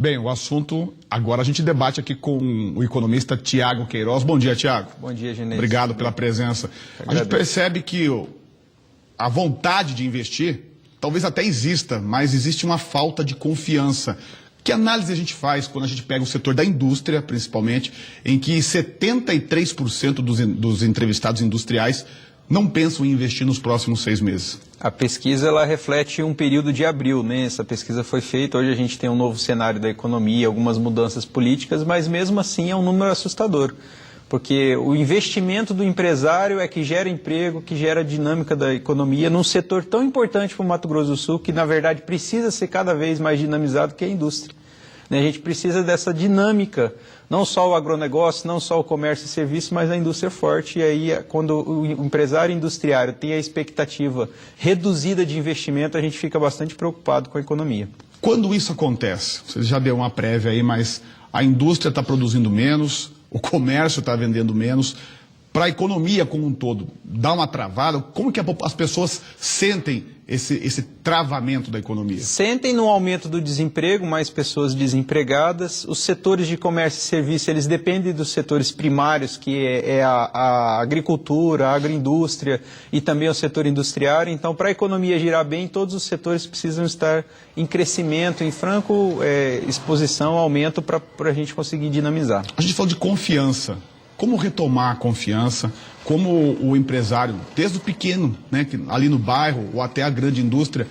Bem, o assunto, agora a gente debate aqui com o economista Tiago Queiroz. Bom dia, Tiago. Bom dia, Ginês. Obrigado pela presença. A gente percebe que a vontade de investir talvez até exista, mas existe uma falta de confiança. Que análise a gente faz quando a gente pega o setor da indústria, principalmente, em que 73% dos entrevistados industriais não pensam em investir nos próximos 6 meses? A pesquisa ela reflete um período de abril, né? Essa pesquisa foi feita, hoje a gente tem um novo cenário da economia, algumas mudanças políticas, mas mesmo assim é um número assustador. Porque o investimento do empresário é que gera emprego, que gera dinâmica da economia num setor tão importante para o Mato Grosso do Sul, que na verdade precisa ser cada vez mais dinamizado, que é a indústria. A gente precisa dessa dinâmica, não só o agronegócio, não só o comércio e serviço, mas a indústria forte. E aí, quando o empresário industriário tem a expectativa reduzida de investimento, a gente fica bastante preocupado com a economia. Quando isso acontece, você já deu uma prévia aí, mas a indústria está produzindo menos, o comércio está vendendo menos, para a economia como um todo, dá uma travada? Como que as pessoas sentem esse travamento da economia? Sentem no aumento do desemprego, mais pessoas desempregadas. Os setores de comércio e serviço, eles dependem dos setores primários, que é a agricultura, a agroindústria e também o setor industrial. Então, para a economia girar bem, todos os setores precisam estar em crescimento, em franco exposição, aumento, para a gente conseguir dinamizar. A gente falou de confiança. Como retomar a confiança? Como o empresário, desde o pequeno, né, que ali no bairro ou até a grande indústria,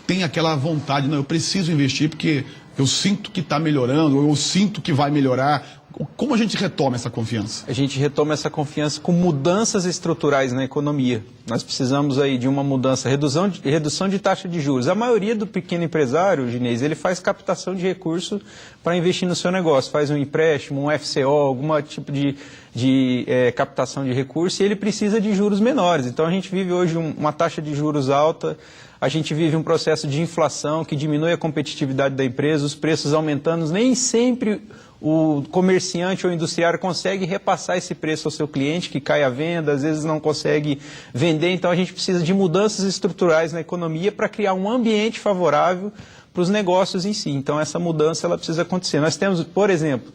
tem aquela vontade, não, eu preciso investir porque eu sinto que está melhorando, ou eu sinto que vai melhorar. Como a gente retoma essa confiança? A gente retoma essa confiança com mudanças estruturais na economia. Nós precisamos aí de uma mudança, redução de taxa de juros. A maioria do pequeno empresário, Ginês, ele faz captação de recursos para investir no seu negócio. Faz um empréstimo, um FCO, algum tipo de captação de recursos, e ele precisa de juros menores. Então a gente vive hoje uma taxa de juros alta, a gente vive um processo de inflação que diminui a competitividade da empresa, os preços aumentando, nem sempre o comerciante ou industriário consegue repassar esse preço ao seu cliente, que cai a venda, às vezes não consegue vender. Então a gente precisa de mudanças estruturais na economia para criar um ambiente favorável para os negócios em si. Então essa mudança ela precisa acontecer. Nós temos, por exemplo,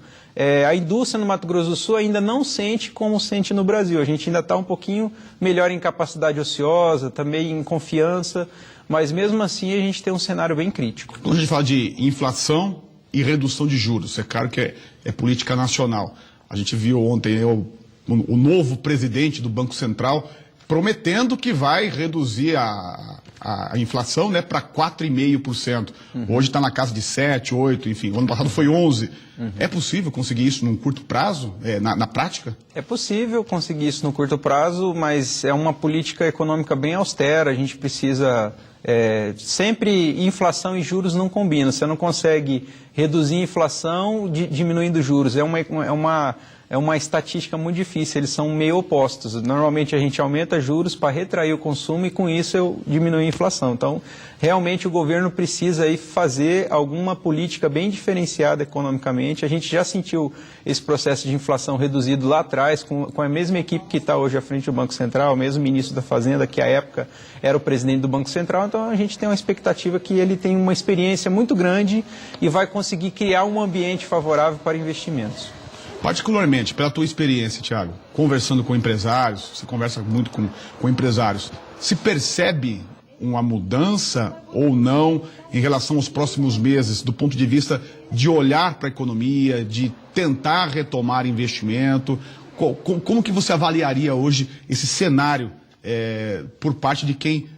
a indústria no Mato Grosso do Sul ainda não sente como sente no Brasil. A gente ainda está um pouquinho melhor em capacidade ociosa, também em confiança, mas mesmo assim a gente tem um cenário bem crítico. Quando a gente fala de inflação e redução de juros, é claro que é política nacional. A gente viu ontem o novo presidente do Banco Central prometendo que vai reduzir a inflação, né, para 4,5%. Hoje está na casa de 7, 8, enfim, o ano passado foi 11%. É possível conseguir isso num curto prazo, na prática? É possível conseguir isso no curto prazo, mas é uma política econômica bem austera. A gente precisa... sempre inflação e juros não combinam. Você não consegue reduzir a inflação diminuindo juros. É uma estatística muito difícil, eles são meio opostos. Normalmente a gente aumenta juros para retrair o consumo e com isso eu diminuo a inflação. Então, realmente o governo precisa aí fazer alguma política bem diferenciada economicamente. A gente já sentiu esse processo de inflação reduzido lá atrás, com a mesma equipe que está hoje à frente do Banco Central, o mesmo ministro da Fazenda, que à época era o presidente do Banco Central. Então, a gente tem uma expectativa que ele tem uma experiência muito grande e vai conseguir criar um ambiente favorável para investimentos. Particularmente, pela tua experiência, Tiago, conversando com empresários, você conversa muito com empresários, se percebe uma mudança ou não em relação aos próximos meses, do ponto de vista de olhar para a economia, de tentar retomar investimento? Como que você avaliaria hoje esse cenário por parte de quem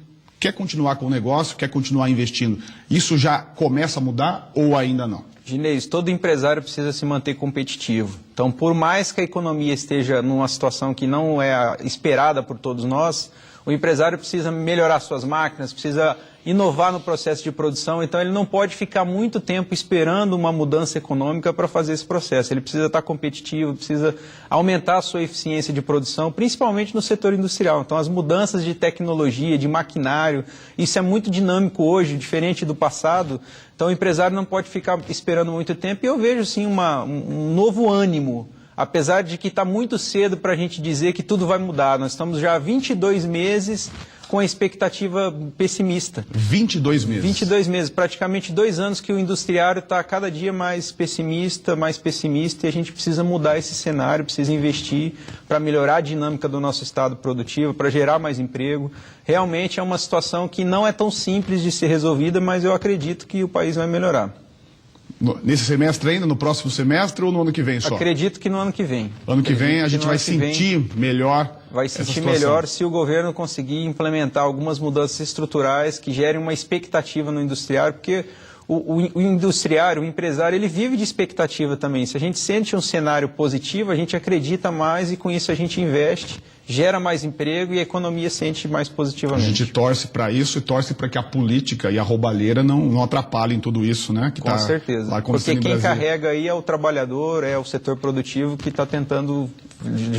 quer continuar com o negócio, quer continuar investindo? Isso já começa a mudar ou ainda não? Ginês, todo empresário precisa se manter competitivo. Então, por mais que a economia esteja numa situação que não é esperada por todos nós, o empresário precisa melhorar suas máquinas, precisa inovar no processo de produção, então ele não pode ficar muito tempo esperando uma mudança econômica para fazer esse processo. Ele precisa estar competitivo, precisa aumentar a sua eficiência de produção, principalmente no setor industrial. Então as mudanças de tecnologia, de maquinário, isso é muito dinâmico hoje, diferente do passado. Então o empresário não pode ficar esperando muito tempo e eu vejo sim um novo ânimo apesar de que está muito cedo para a gente dizer que tudo vai mudar. Nós estamos já há 22 meses com a expectativa pessimista. 22 meses? 22 meses, praticamente 2 anos que o industriário está cada dia mais pessimista, e a gente precisa mudar esse cenário, precisa investir para melhorar a dinâmica do nosso estado produtivo, para gerar mais emprego. Realmente é uma situação que não é tão simples de ser resolvida, mas eu acredito que o país vai melhorar. Nesse semestre ainda, no próximo semestre ou no ano que vem só? Acredito que no ano que vem. Ano que vem a gente vai sentir melhor. Vai sentir melhor se o governo conseguir implementar algumas mudanças estruturais que gerem uma expectativa no industriário, porque o industriário, o empresário, ele vive de expectativa também. Se a gente sente um cenário positivo, a gente acredita mais e com isso a gente investe, gera mais emprego e a economia sente mais positivamente. A gente torce para isso e torce para que a política e a roubalheira não atrapalhem tudo isso, né? Que com certeza, porque quem carrega aí é o trabalhador, é o setor produtivo que está tentando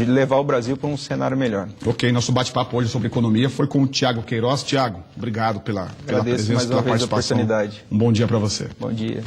levar o Brasil para um cenário melhor. Ok, nosso bate-papo hoje sobre economia foi com o Thiago Queiroz. Thiago, obrigado pela presença, mais uma pela vez participação. A oportunidade. Um bom dia para você. Bom dia.